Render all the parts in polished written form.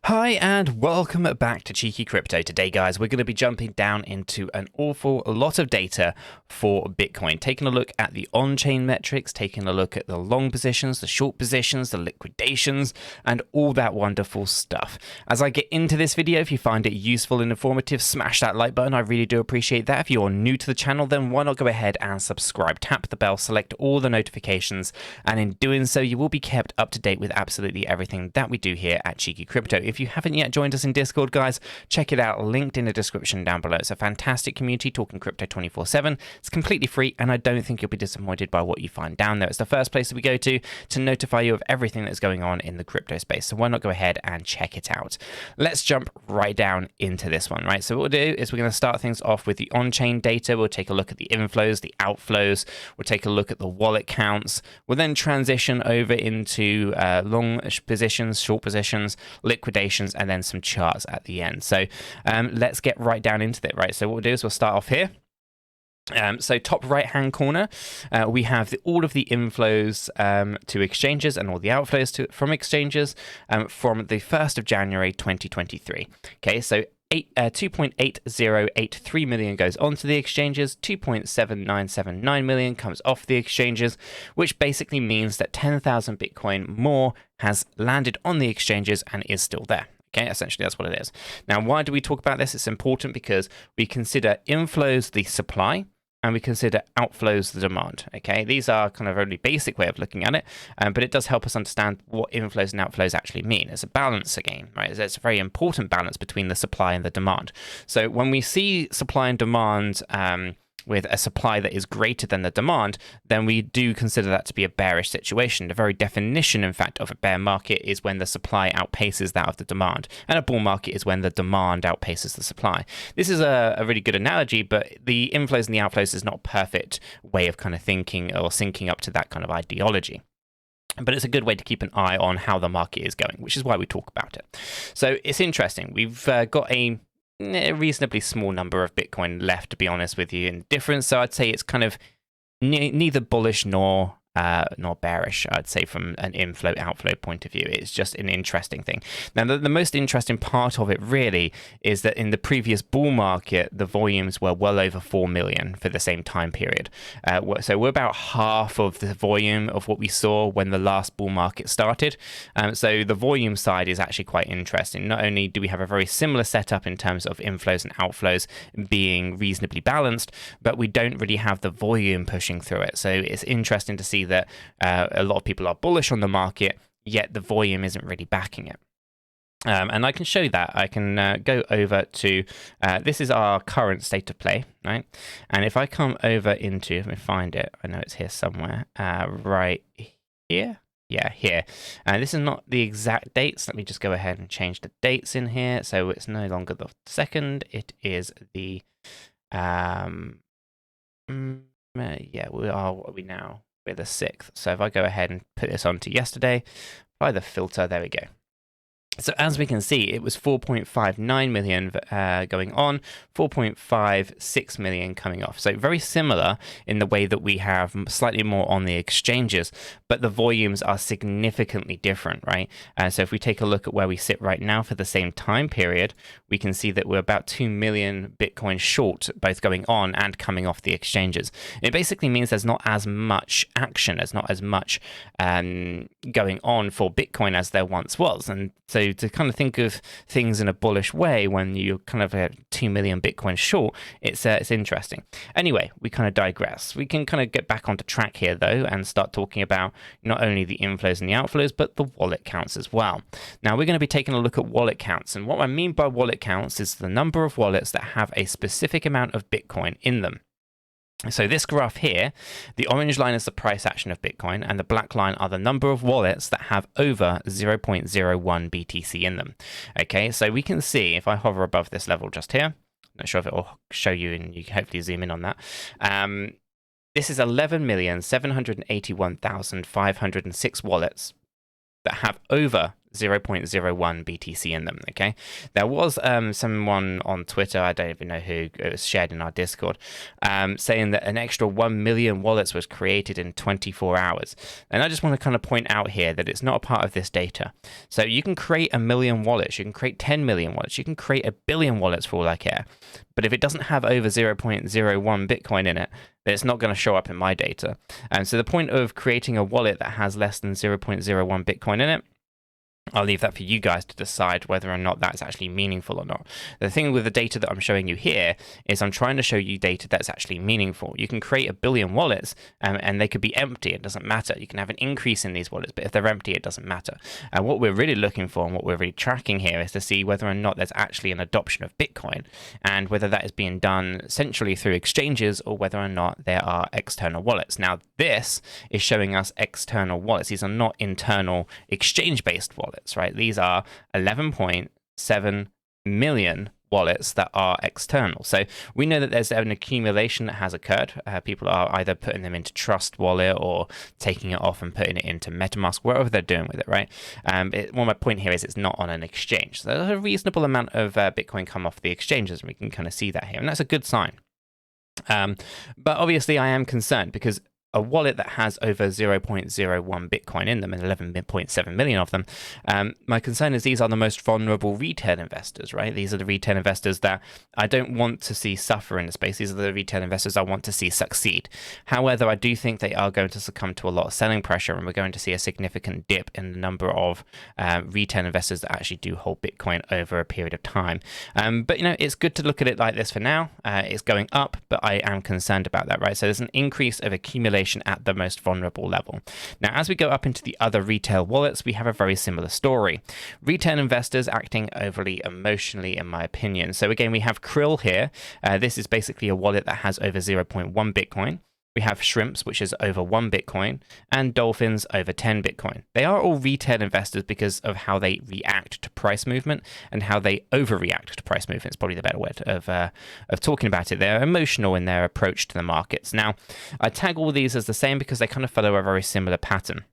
Hi and welcome back to 𝗕𝗘𝗪𝗀𝗀. Today guys, we're going to be jumping down into an awful lot of data for Bitcoin, taking a look at the on-chain metrics, taking a look at the long positions, the short positions, the liquidations, and all that wonderful stuff. As I get into this video, if you find it useful and informative, smash that like button. I really do appreciate that. If you're new to the channel, then why not go ahead and subscribe, tap the bell, select all the notifications, and in doing so, you will be kept up to date with absolutely everything that we do here at 𝗕𝗘𝗪𝗀𝗀. If you haven't yet joined us in Discord, guys, check it out, linked in the description down below. It's a fantastic community talking crypto 24/7. It's completely free, and I don't think you'll be disappointed by what you find down there. It's the first place that we go to notify you of everything that's going on in the crypto space. So why not go ahead and check it out? Let's jump right down into this one, right? So what we'll do is we're going to start things off with the on-chain data. We'll take a look at the inflows, the outflows. We'll take a look at the wallet counts. We'll then transition over into long positions, short positions, liquidation, and then some charts at the end. So let's get right down into it, right? So what we'll do is we'll start off here. So top right hand corner, we have all of the inflows to exchanges and all the outflows from exchanges from the 1st of January 2023. Okay, so 2.8083 million goes onto the exchanges, 2.7979 million comes off the exchanges, which basically means that 10,000 Bitcoin more has landed on the exchanges and is still there. Okay, essentially that's what it is. Now, why do we talk about this? It's important because we consider inflows the supply and we consider outflows the demand. Okay, these are kind of a really basic way of looking at it, but it does help us understand what inflows and outflows actually mean. It's a balance again, right? It's a very important balance between the supply and the demand. So when we see supply and demand with a supply that is greater than the demand, then we do consider that to be a bearish situation. The very definition, in fact, of a bear market is when the supply outpaces that of the demand, and a bull market is when the demand outpaces the supply. This is a really good analogy, but the inflows and the outflows is not a perfect way of kind of thinking or syncing up to that kind of ideology. But it's a good way to keep an eye on how the market is going, which is why we talk about it. So it's interesting. We've got a reasonably small number of Bitcoin left, to be honest with you, in difference. So I'd say it's kind of neither bullish nor bearish, I'd say, from an inflow outflow point of view. It's just an interesting thing. Now, the most interesting part of it really is that in the previous bull market, the volumes were well over 4 million for the same time period. So we're about half of the volume of what we saw when the last bull market started. So the volume side is actually quite interesting. Not only do we have a very similar setup in terms of inflows and outflows being reasonably balanced, but we don't really have the volume pushing through it. So it's interesting to see that a lot of people are bullish on the market, yet the volume isn't really backing it. And I can show you that. I can go over to, this is our current state of play, right? And if I come over into, let me find it, I know it's here somewhere, right here. Yeah, here. This is not the exact dates. Let me just go ahead and change the dates in here. So it's no longer the 2nd, it is the, yeah, what are we now? We're the 6th. So if I go ahead and put this onto yesterday, apply the filter, there we go. So as we can see, it was 4.59 million going on, 4.56 million coming off. So very similar in the way that we have slightly more on the exchanges, but the volumes are significantly different, right? So if we take a look at where we sit right now for the same time period, we can see that we're about 2 million Bitcoin short, both going on and coming off the exchanges. It basically means there's not as much action, there's not as much going on for Bitcoin as there once was. And so to kind of think of things in a bullish way when you're kind of 2 million Bitcoin short, it's interesting. Anyway, we kind of digress. We can kind of get back onto track here, though, and start talking about not only the inflows and the outflows, but the wallet counts as well. Now, we're going to be taking a look at wallet counts. And what I mean by wallet counts is the number of wallets that have a specific amount of Bitcoin in them. So this graph here, the orange line is the price action of Bitcoin, and the black line are the number of wallets that have over 0.01 BTC in them. Okay, so we can see if I hover above this level just here, not sure if it will show you, and you can hopefully zoom in on that. This is 11,781,506 wallets that have over 0.01 BTC in them, okay? There was someone on Twitter, I don't even know who, it was shared in our Discord, saying that an extra 1 million wallets was created in 24 hours. And I just want to kind of point out here that it's not a part of this data. So you can create 1 million wallets, you can create 10 million wallets, you can create 1 billion wallets for all I care. But if it doesn't have over 0.01 Bitcoin in it, then it's not going to show up in my data. And so the point of creating a wallet that has less than 0.01 Bitcoin in it, I'll leave that for you guys to decide whether or not that's actually meaningful or not. The thing with the data that I'm showing you here is I'm trying to show you data that's actually meaningful. You can create 1 billion wallets and they could be empty. It doesn't matter. You can have an increase in these wallets, but if they're empty, it doesn't matter. And what we're really looking for and what we're really tracking here is to see whether or not there's actually an adoption of Bitcoin and whether that is being done centrally through exchanges or whether or not there are external wallets. Now, this is showing us external wallets. These are not internal exchange-based wallets. Right? These are 11.7 million wallets that are external. So we know that there's an accumulation that has occurred. People are either putting them into Trust Wallet or taking it off and putting it into MetaMask, whatever they're doing with it, right? Well, my point here is it's not on an exchange. So there's a reasonable amount of Bitcoin come off the exchanges, and we can kind of see that here, and that's a good sign. But obviously I am concerned because a wallet that has over 0.01 Bitcoin in them and 11.7 million of them, my concern is these are the most vulnerable retail investors, right? These are the retail investors that I don't want to see suffer in the space. These are the retail investors I want to see succeed. However, I do think they are going to succumb to a lot of selling pressure, and we're going to see a significant dip in the number of retail investors that actually do hold Bitcoin over a period of time. But, you know, it's good to look at it like this for now. It's going up, but I am concerned about that, right? So there's an increase of accumulation at the most vulnerable level. Now, as we go up into the other retail wallets, we have a very similar story. Retail investors acting overly emotionally, in my opinion. So again, we have Krill here. This is basically a wallet that has over 0.1 Bitcoin. We have Shrimps, which is over 1 Bitcoin, and Dolphins over 10 Bitcoin. They are all retail investors because of how they react to price movement and how they overreact to price movement. It's probably the better word of talking about it. They're emotional in their approach to the markets. Now, I tag all these as the same because they kind of follow a very similar pattern.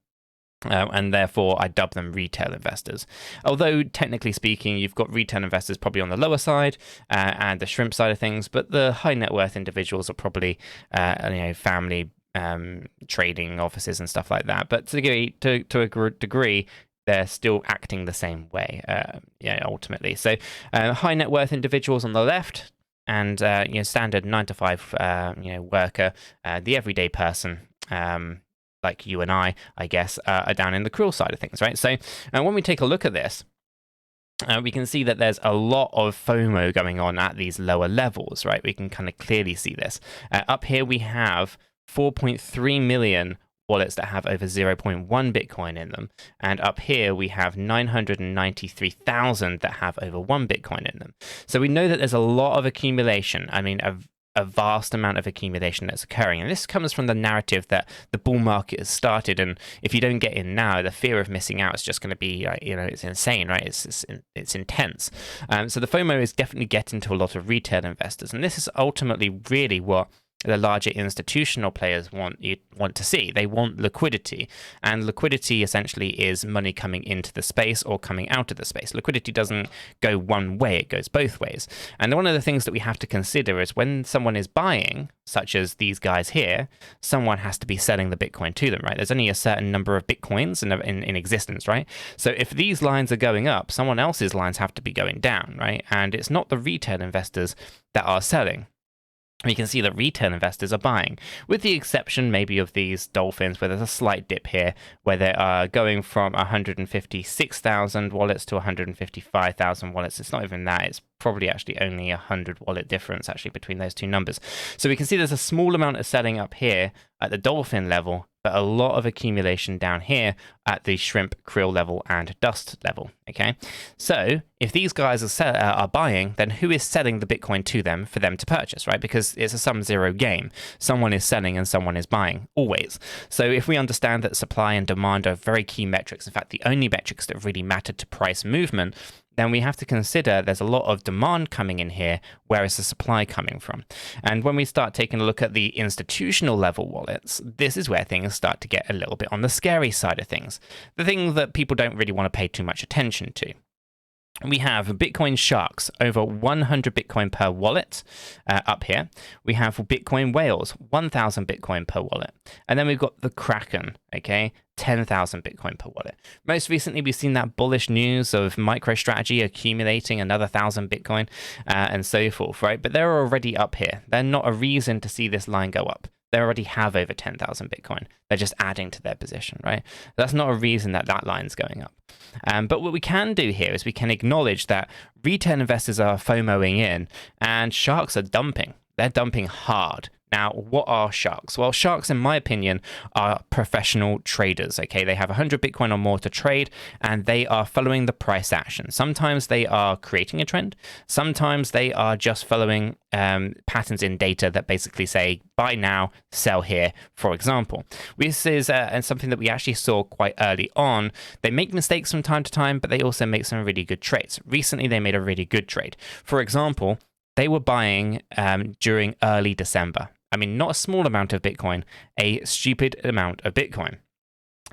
And therefore, I dub them retail investors. Although, technically speaking, you've got retail investors probably on the lower side and the shrimp side of things, but the high net worth individuals are probably, family trading offices and stuff like that. But to a degree, they're still acting the same way, ultimately. So, high net worth individuals on the left, and standard 9-to-5 worker, the everyday person. Like you and I guess, are down in the Krill side of things, right? So when we take a look at this, we can see that there's a lot of FOMO going on at these lower levels, right? We can kind of clearly see this. Up here we have 4.3 million wallets that have over 0.1 Bitcoin in them. And up here we have 993,000 that have over 1 Bitcoin in them. So we know that there's a lot of accumulation. I mean, a vast amount of accumulation that's occurring. And this comes from the narrative that the bull market has started. And if you don't get in now, the fear of missing out is just going to be, it's insane, right? It's intense. So the FOMO is definitely getting to a lot of retail investors. And this is ultimately really what the larger institutional players want to see. They want liquidity, and liquidity essentially is money coming into the space or coming out of the space. Liquidity doesn't go one way, it goes both ways. And one of the things that we have to consider is when someone is buying, such as these guys here, someone has to be selling the Bitcoin to them, right? There's only a certain number of Bitcoins in existence, right? So if these lines are going up, someone else's lines have to be going down, right? And it's not the retail investors that are selling. We can see that retail investors are buying, with the exception maybe of these Dolphins, where there's a slight dip here, where they are going from 156,000 wallets to 155,000 wallets. It's not even that. It's probably actually only 100 wallet difference actually between those two numbers. So we can see there's a small amount of selling up here at the Dolphin level, but a lot of accumulation down here at the Shrimp, Krill level and Dust level, okay? So if these guys are buying, then who is selling the Bitcoin to them for them to purchase, right? Because it's a sum-zero game. Someone is selling and someone is buying, always. So if we understand that supply and demand are very key metrics, in fact, the only metrics that really matter to price movement, then we have to consider there's a lot of demand coming in here. Where is the supply coming from? And when we start taking a look at the institutional level wallets, this is where things start to get a little bit on the scary side of things. The thing that people don't really want to pay too much attention to. We have Bitcoin sharks, over 100 Bitcoin per wallet up here. We have Bitcoin whales, 1,000 Bitcoin per wallet. And then we've got the Kraken, okay, 10,000 Bitcoin per wallet. Most recently, we've seen that bullish news of MicroStrategy accumulating another 1,000 Bitcoin and so forth, right? But they're already up here. They're not a reason to see this line go up. They already have over 10,000 Bitcoin. They're just adding to their position, right? That's not a reason that that line's going up. But what we can do here is we can acknowledge that retail investors are FOMOing in and sharks are dumping. They're dumping hard. Now, what are sharks? Well, sharks, in my opinion, are professional traders, okay? They have 100 Bitcoin or more to trade, and they are following the price action. Sometimes they are creating a trend. Sometimes they are just following patterns in data that basically say, buy now, sell here, for example. This is something that we actually saw quite early on. They make mistakes from time to time, but they also make some really good trades. Recently, they made a really good trade. For example, they were buying during early December. I mean, not a small amount of Bitcoin, a stupid amount of Bitcoin.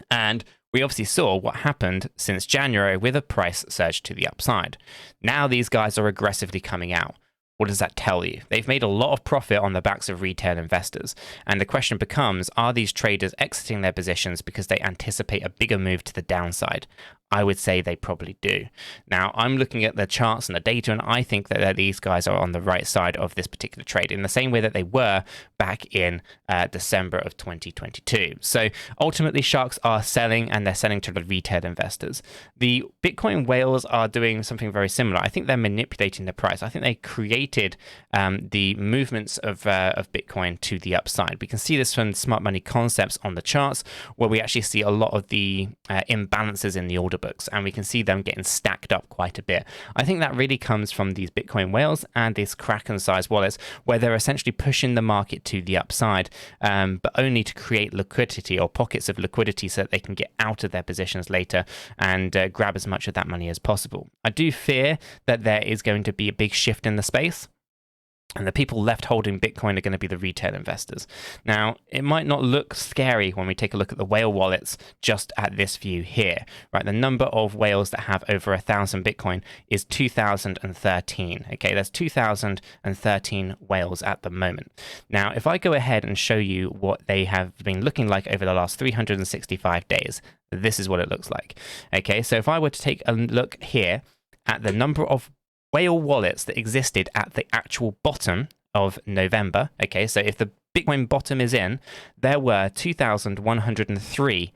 And we obviously saw what happened since January with a price surge to the upside. Now these guys are aggressively coming out. What does that tell you? They've made a lot of profit on the backs of retail investors. And the question becomes, are these traders exiting their positions because they anticipate a bigger move to the downside? I would say they probably do. Now, I'm looking at the charts and the data, and I think that these guys are on the right side of this particular trade in the same way that they were back in December of 2022. So ultimately, sharks are selling, and they're selling to the retail investors. The Bitcoin whales are doing something very similar. I think they're manipulating the price. I think they created the movements of Bitcoin to the upside. We can see this from smart money concepts on the charts, where we actually see a lot of the imbalances in the order books, and we can see them getting stacked up quite a bit. I think that really comes from these Bitcoin whales and these Kraken sized wallets, where they're essentially pushing the market to the upside, but only to create liquidity or pockets of liquidity so that they can get out of their positions later and grab as much of that money as possible. I do fear that there is going to be a big shift in the space, and the people left holding Bitcoin are going to be the retail investors. Now, it might not look scary when we take a look at the whale wallets just at this view here, right? The number of whales that have over 1,000 Bitcoin is 2,013. Okay, there's 2,013 whales at the moment. Now, if I go ahead and show you what they have been looking like over the last 365 days, this is what it looks like. Okay, so if I were to take a look here at the number of whale wallets that existed at the actual bottom of November. Okay, so if the Bitcoin bottom is in, there were 2,103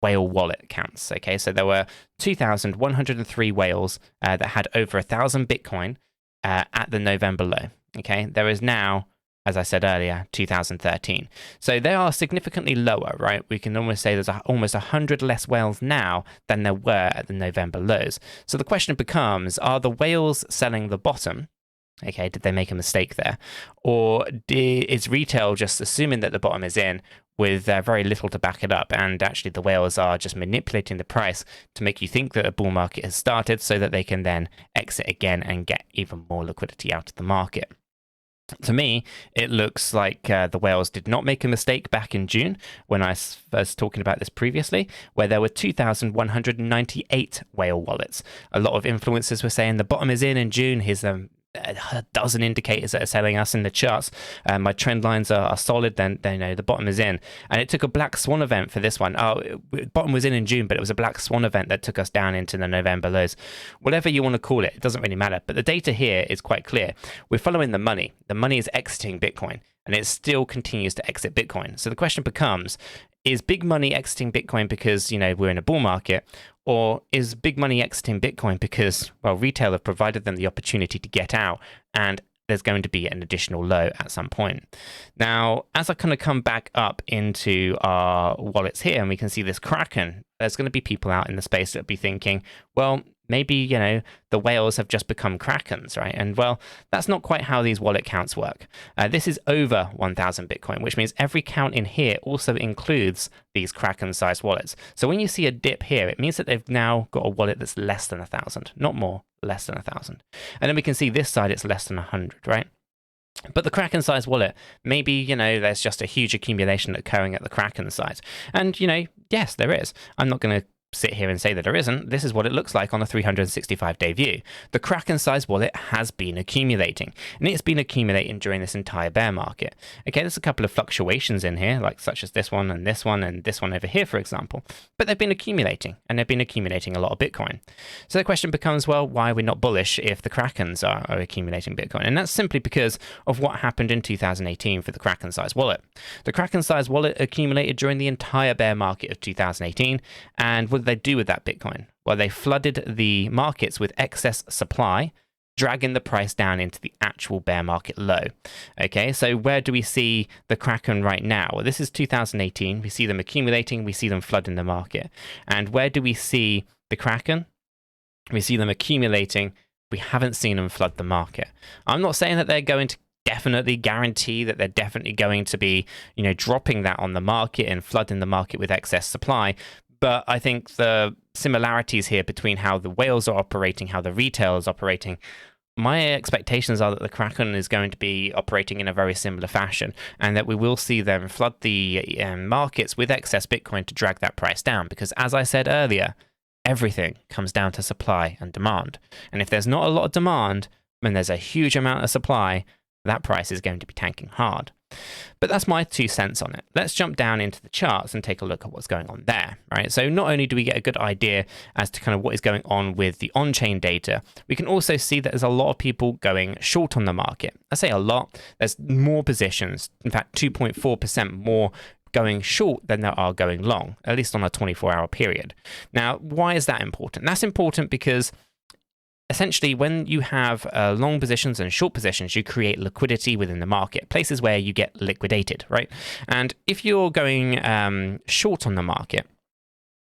whale wallet accounts. Okay, so there were 2,103 whales that had over 1,000 Bitcoin at the November low. Okay, there is now, as I said earlier, 2013. So they are significantly lower, right? We can almost say there's almost 100 less whales now than there were at the November lows. So the question becomes, are the whales selling the bottom? Okay, did they make a mistake there? Or is retail just assuming that the bottom is in with very little to back it up, and actually the whales are just manipulating the price to make you think that a bull market has started so that they can then exit again and get even more liquidity out of the market? To me, it looks like the whales did not make a mistake back in June when I was talking about this previously, where there were 2,198 whale wallets. A lot of influencers were saying the bottom is in June. Here's a dozen indicators that are selling us in the charts. My trend lines are solid, then they know the bottom is in. And it took a black swan event for this one. Bottom was in June, but it was a black swan event that took us down into the November lows. Whatever you want to call it, it doesn't really matter. But the data here is quite clear. We're following the money. The money is exiting Bitcoin, and it still continues to exit Bitcoin. So the question becomes, is big money exiting Bitcoin because, we're in a bull market? Or is big money exiting Bitcoin because, well, retail have provided them the opportunity to get out, and there's going to be an additional low at some point? Now, as I kind of come back up into our wallets here, and we can see this Kraken, there's going to be people out in the space that be thinking, well, maybe, you know, the whales have just become Krakens, right? And well, that's not quite how these wallet counts work. This is over 1,000 Bitcoin, which means every count in here also includes these Kraken-sized wallets. So when you see a dip here, it means that they've now got a wallet that's less than 1,000, not more, less than 1,000. And then we can see this side, it's less than 100, right? But the Kraken-sized wallet, maybe, you know, there's just a huge accumulation occurring at the Kraken side. And, you know, yes, there is. I'm not going to sit here and say that there isn't. This is what it looks like on a 365-day view. The Kraken-sized wallet has been accumulating, and it's been accumulating during this entire bear market. Okay, there's a couple of fluctuations in here, like such as this one and this one and this one over here, for example, but they've been accumulating, and they've been accumulating a lot of Bitcoin. So the question becomes, well, why are we not bullish if the Krakens are accumulating Bitcoin? And that's simply because of what happened in 2018 for the Kraken-sized wallet. The Kraken-sized wallet accumulated during the entire bear market of 2018, and what did they do with that Bitcoin? Well, they flooded the markets with excess supply, dragging the price down into the actual bear market low. Okay, so where do we see the Kraken right now? Well, this is 2018. We see them accumulating, we see them flooding the market. And where do we see the Kraken? We see them accumulating. We haven't seen them flood the market. I'm not saying that they're going to definitely guarantee that they're definitely going to be, you know, dropping that on the market and flooding the market with excess supply. But I think the similarities here between how the whales are operating, how the retail is operating, my expectations are that the Kraken is going to be operating in a very similar fashion, and that we will see them flood the markets with excess Bitcoin to drag that price down. Because as I said earlier, everything comes down to supply and demand. And if there's not a lot of demand, when there's a huge amount of supply, that price is going to be tanking hard. But that's my 2 cents on it. Let's jump down into the charts and take a look at what's going on there, right? So not only do we get a good idea as to kind of what is going on with the on-chain data, we can also see that there's a lot of people going short on the market. I say a lot, there's more positions, in fact 2.4% more going short than there are going long, at least on a 24-hour period. Now, why is that important? That's important because essentially, when you have long positions and short positions, you create liquidity within the market, places where you get liquidated, right? And if you're going short on the market,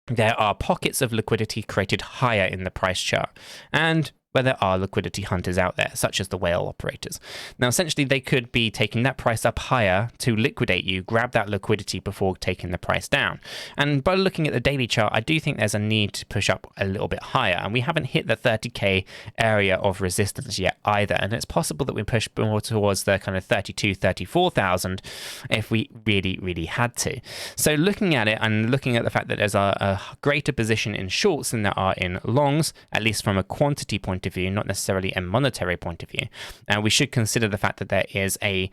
there are pockets of liquidity created higher in the price chart, and where there are liquidity hunters out there, such as the whale operators. Now, essentially, they could be taking that price up higher to liquidate you, grab that liquidity before taking the price down. And by looking at the daily chart, I do think there's a need to push up a little bit higher. And we haven't hit the 30K area of resistance yet either. And it's possible that we push more towards the kind of 32, 34,000 if we really, really had to. So looking at it and looking at the fact that there's a greater position in shorts than there are in longs, at least from a quantity point of view, not necessarily a monetary point of view, we should consider the fact that there is a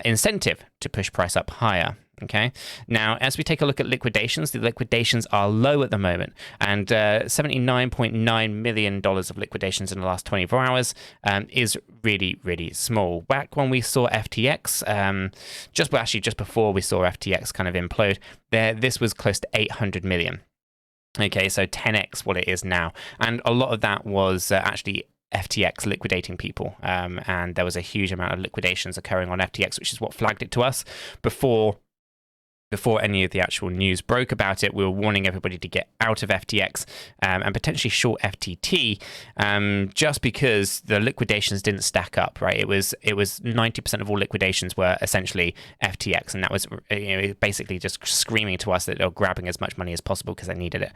incentive to push price up higher. Okay. Now, as we take a look at liquidations, the liquidations are low at the moment, and $79.9 million of liquidations in the last 24 hours is really, really small. Back when we saw FTX, just before we saw FTX kind of implode, this was close to 800 million. Okay, so 10x what it is now. And a lot of that was actually FTX liquidating people. And there was a huge amount of liquidations occurring on FTX, which is what flagged it to us before any of the actual news broke about it. We were warning everybody to get out of FTX and potentially short FTT, just because the liquidations didn't stack up, right? It was 90% of all liquidations were essentially FTX, and that was basically just screaming to us that they were grabbing as much money as possible because they needed it.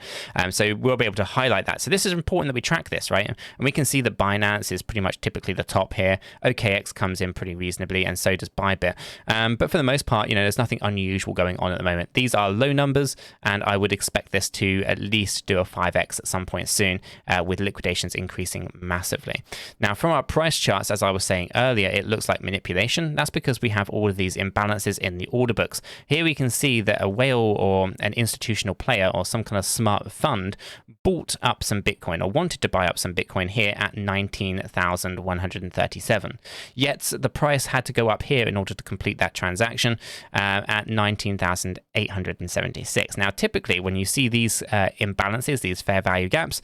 So we'll be able to highlight that. So this is important that we track this, right? And we can see that Binance is pretty much typically the top here. OKX comes in pretty reasonably, and so does Bybit. But for the most part, there's nothing unusual going on at the moment. These are low numbers, and I would expect this to at least do a 5x at some point soon, with liquidations increasing massively. Now, from our price charts, as I was saying earlier, it looks like manipulation. That's because we have all of these imbalances in the order books. Here we can see that a whale or an institutional player or some kind of smart fund bought up some Bitcoin or wanted to buy up some Bitcoin here at 19,137. Yet the price had to go up here in order to complete that transaction at 19,876. Now, typically, when you see these imbalances, these fair value gaps,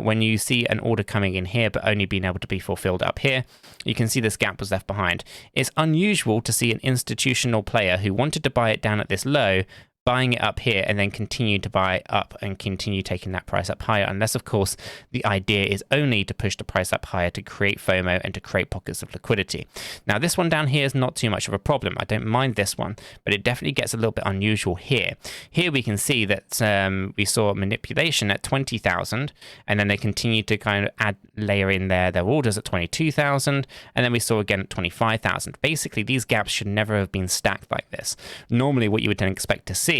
when you see an order coming in here but only being able to be fulfilled up here, you can see this gap was left behind. It's unusual to see an institutional player who wanted to buy it down at this low buying it up here and then continue to buy up and continue taking that price up higher, unless of course the idea is only to push the price up higher to create FOMO and to create pockets of liquidity. Now this one down here is not too much of a problem. I don't mind this one, but it definitely gets a little bit unusual here. Here we can see that we saw manipulation at 20,000, and then they continued to kind of layer in their orders at 22,000, and then we saw again at 25,000. Basically, these gaps should never have been stacked like this. Normally, what you would then expect to see,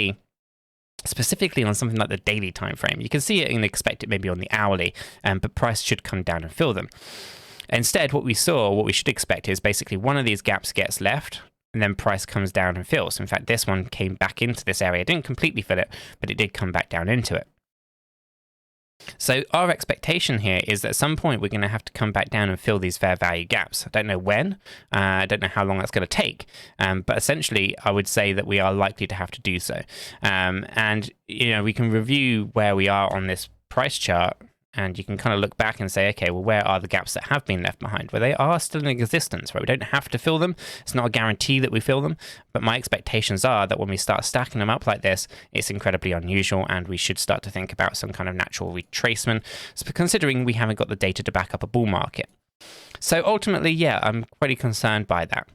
specifically on something like the daily time frame, you can see it and expect it maybe on the hourly, but price should come down and fill them. Instead, what we should expect is basically one of these gaps gets left, and then price comes down and fills. In fact, this one came back into this area. It didn't completely fill it, but it did come back down into it. So our expectation here is that at some point we're going to have to come back down and fill these fair value gaps. I don't know when, I don't know how long that's going to take, but essentially I would say that we are likely to have to do so. And we can review where we are on this price chart, and you can kind of look back and say, okay, well, where are the gaps that have been left behind? Well, they are still in existence, right? We don't have to fill them. It's not a guarantee that we fill them, but my expectations are that when we start stacking them up like this, it's incredibly unusual, and we should start to think about some kind of natural retracement, so considering we haven't got the data to back up a bull market. So ultimately, yeah, I'm pretty concerned by that.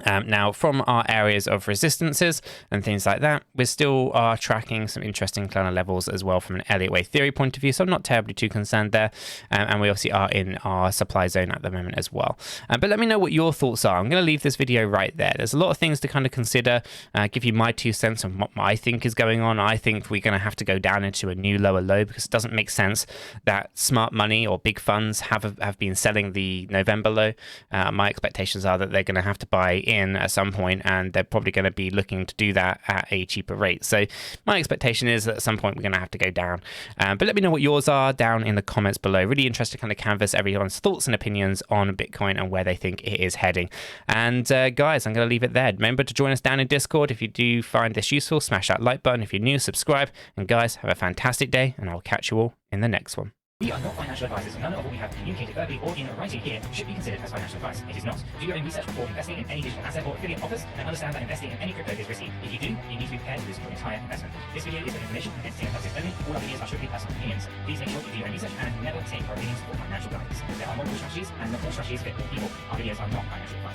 Now, from our areas of resistances and things like that, we still are tracking some interesting kind of levels as well from an Elliott wave theory point of view, so I'm not terribly too concerned there. And we obviously are in our supply zone at the moment as well. But let me know what your thoughts are. I'm going to leave this video right there. There's a lot of things to kind of consider, give you my 2 cents on what I think is going on. I think we're going to have to go down into a new lower low, because it doesn't make sense that smart money or big funds have been selling the November low. My expectations are that they're going to have to buy in at some point, and they're probably going to be looking to do that at a cheaper rate. So my expectation is that at some point we're going to have to go down. But let me know what yours are down in the comments below. Really interested to kind of canvass everyone's thoughts and opinions on Bitcoin and where they think it is heading. And guys, I'm going to leave it there. Remember to join us down in Discord. If you do find this useful, smash that like button. If you're new, subscribe. And guys, have a fantastic day, and I'll catch you all in the next one. We are not financial advisors, and none of what we have communicated verbally or in writing here should be considered as financial advice. It is not. Do your own research before investing in any digital asset or affiliate offers, and understand that investing in any crypto is risky. If you do, you need to be prepared to lose your entire investment. This video is for information and entertainment purposes only. All our videos are strictly personal opinions. Please make sure you do your own research and never take our opinions for financial guidance. There are multiple strategies, and not all strategies fit all people. Our videos are not financial advice.